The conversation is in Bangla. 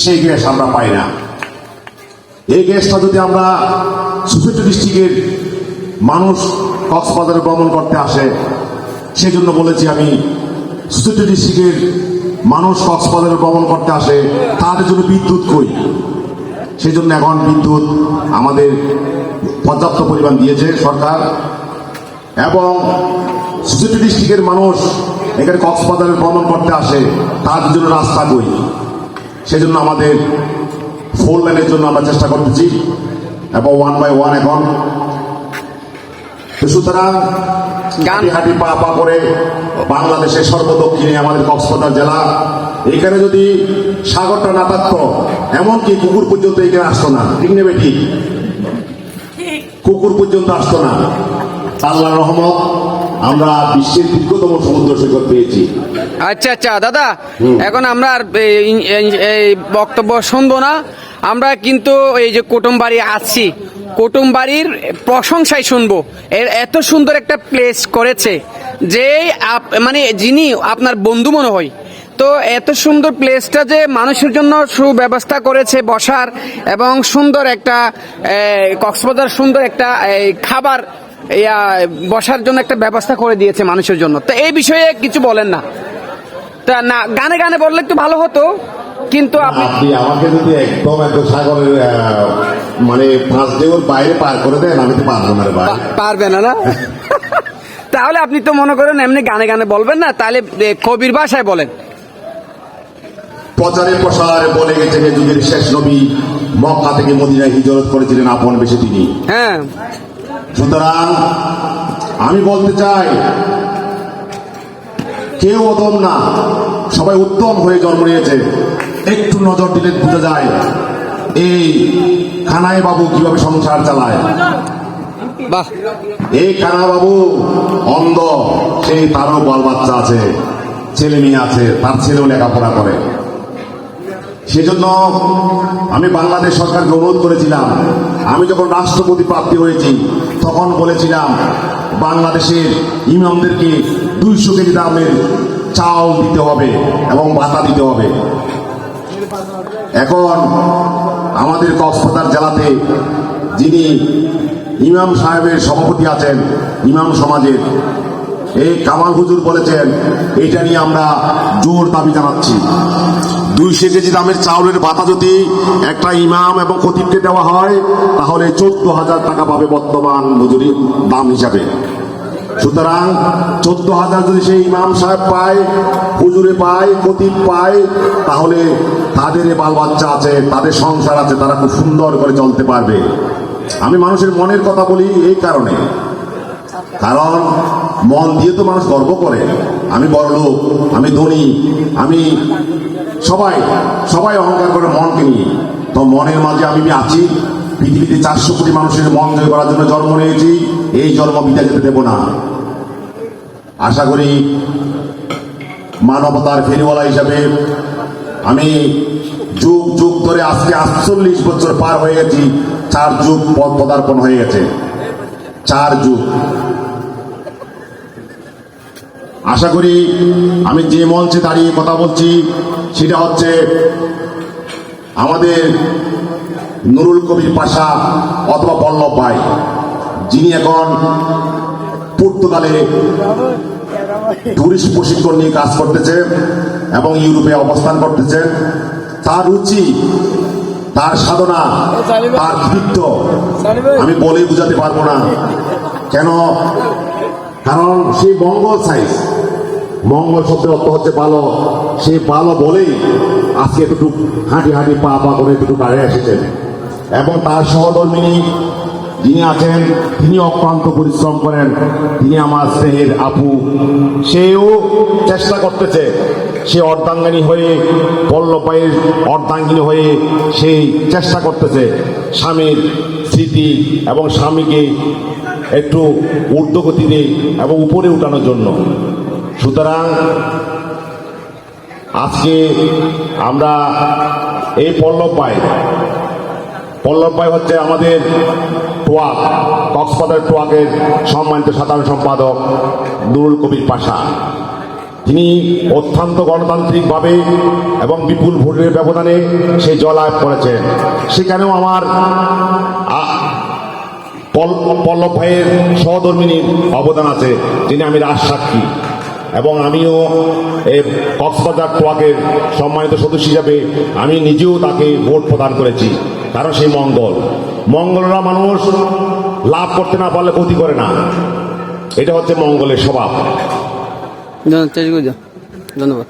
সেই গ্যাস আমরা পাই না। এই গ্যাসটা যদি আমরা 64 ডিস্ট্রিক্টের মানুষ কক্সবাজারে ভ্রমণ করতে আসে, সেজন্য বলেছি আমি 64 ডিস্ট্রিক্টের মানুষ কক্সবাজারে ভ্রমণ করতে আসে, তাদের জন্য বিদ্যুৎ কই। সেই জন্য এখন বিদ্যুৎ আমাদের পর্যাপ্ত পরিমাণ দিয়েছে সরকার, এবং 64 ডিস্ট্রিক্টের মানুষ এখানে কক্সবাজারে ভ্রমণ করতে আসে, তাদের জন্য রাস্তা কই। সেজন্য আমাদের 4 লাইনের জন্য আমরা চেষ্টা করতেছি, এবং 1 by 1 এখন। সুতরাং হাঁটি হাঁটি পা পা করে বাংলাদেশের সর্বদক্ষিণে আমাদের কক্সবাজার জেলা, এখানে যদি সাগরটা না থাকতো, এমনকি কুকুর পর্যন্ত এখানে আসতো না। ঠিক নেবে? ঠিক, কুকুর পর্যন্ত আসতো না। আল্লাহর রহমত, আমরা বিশ্বের দীর্ঘতম সমুদ্র সৈকত পেয়েছি। আচ্ছা আচ্ছা দাদা, এখন আমরা আর এই বক্তব্য শুনবো না। আমরা কিন্তু এই যে কুটুমবাড়ি আছি, কুটুমবাড়ির প্রশংসাই শুনবো। এর এত সুন্দর একটা প্লেস করেছে যে মানে যিনি আপনার বন্ধু মনে হয়, তো এত সুন্দর প্লেসটা যে মানুষের জন্য সুব্যবস্থা করেছে বসার, এবং সুন্দর একটা কক্সবাজার সুন্দর একটা খাবার বসার জন্য একটা ব্যবস্থা করে দিয়েছে মানুষের জন্য। তো এই বিষয়ে কিছু বলেন না? তা না, গানে গানে বললে একটু ভালো হতো, কিন্তু আপনি আমাকে যদি একদম সাগরের মানে 5 ঢেউর বাইরে পার করে দেন, আমি তো পারবো না রে ভাই। পারবে না? তাহলে আপনি তো মনে করেন এমনি গানে গানে বলবেন না, তাহলে কবির ভাষায় বলেন। প্রচারে প্রসারে বলে গেছেন এ যুগের শেষ নবী, মক্কা থেকে মদিনায় হিজরত করেছিলেন আপন বেশে তিনি। হ্যাঁ, সুতরাং আমি বলতে চাই, কেউ অদম না, সবাই উত্তম হয়ে জন্ম নিয়েছে। একটু নজর দিলে বোঝা যায় এই কানাই বাবু কিভাবে সংসার চালায়। বাহ, এই কানা বাবু অন্ধ, সেই তারও বাল বাচ্চা আছে, ছেলে মেয়ে আছে, তার ছেলেও লেখাপড়া করে। সেজন্য আমি বাংলাদেশ সরকারকে অনুরোধ করেছিলাম, আমি যখন রাষ্ট্রপতি প্রার্থী হয়েছি তখন বলেছিলাম বাংলাদেশের ইমামদেরকে 200 কেজি দামের চাল দিতে হবে এবং ভাতা দিতে হবে। এখন আমাদের কক্সবাজার জেলাতে যিনি ইমাম সাহেবের সভাপতি আছেন, ইমাম সমাজের এই কামাল হুজুর বলেছেন, এটা নিয়ে আমরা জোর দাবি জানাচ্ছি। 200 কেজি দামের চাউলের ভাতা যদি একটা ইমাম এবং খতিবকে দেওয়া হয়, তাহলে 14,000 টাকা পাবে বর্তমান মজুরি দাম হিসাবে। সুতরাং 14,000 যদি সেই ইমাম সাহেব পায়, হুজুরে পায়, খতিব পায়, তাহলে তাদের বাল বাচ্চা আছে, তাদের সংসার আছে, তারা খুব সুন্দর করে চলতে পারবে। আমি মানুষের মনের কথা বলি এই কারণে, কারণ মন দিয়ে তো মানুষ গর্ব করে, আমি বড় লোক, আমি ধনী, আমি সবাই সবাই অহংকার করে মনকে নিয়ে। তো মনের মাঝে আমি আছি। পৃথিবীতে 400 কোটি মানুষের মন জয় করার জন্য জন্ম নিয়েছি, এই জন্ম বিদায় যেতে দেব না। আশা করি মানবতার ফেরিওয়ালা হিসাবে আমি যুগ যুগ ধরে, আজকে 48 বছর পার হয়ে গেছি, 4 যুগ পদার্পণ হয়ে গেছে, 4 যুগ। আশা করি আমি যে মঞ্চে দাঁড়িয়ে কথা বলছি সেটা হচ্ছে আমাদের নুরুল কবির পাশা অথবা পল্লব ভাই, যিনি এখন পর্তুগালে টুরিস্ট প্রশিক্ষণ নিয়ে কাজ করতেছে এবং ইউরোপে অবস্থান করতেছে। তার রুচি, তার সাধনা, তার কৃতিত্ব আমি বলেই বুঝাতে পারবো না। কেন? কারণ সেই মঙ্গল সাইজ, মঙ্গল শব্দের অর্থ হচ্ছে ভালো, সেই ভালো বলেই আজকে এতটুকু হাঁটি হাঁটি পা পা করে এতটুকু দাঁড়িয়ে এসেছেন। এবং তার সহধর্মিনী যিনি আছেন, তিনি অক্লান্ত পরিশ্রম করেন, তিনি আমার স্নেহের আপু, সেও চেষ্টা করতেছে, সে অর্ধাঙ্গিনী হয়ে, পল্লব ভাইয়ের অর্ধাঙ্গিনী হয়ে সেই চেষ্টা করতেছে স্বামীর স্মৃতি এবং স্বামীকে একটু ঊর্ধ্বগতিতে এবং উপরে উঠানোর জন্য। সুতরাং আজকে আমরা এই পল্লব ভাই হচ্ছে আমাদের টোয়াক, কক্সবাজার টোয়াকের সম্মানিত সাধারণ সম্পাদক নুরুল কবির পাশা। তিনি অত্যন্ত গণতান্ত্রিকভাবে এবং বিপুল ভোটের ব্যবধানে সেই জয়লাভ করেছেন। সেখানেও আমার পল্লব ভাইয়ের সহধর্মিনীর অবদান আছে, যিনি আমি রাজসাক্ষী, এবং আমিও কক্সবাজার টোয়াকের সম্মানিত সদস্য হিসাবে আমি নিজেও তাকে ভোট প্রদান করেছি। কারণ সেই মঙ্গলরা মানুষ লাভ করতে না পারলে ক্ষতি করে না, এটা হচ্ছে মঙ্গলের স্বভাব। ধন্যবাদ।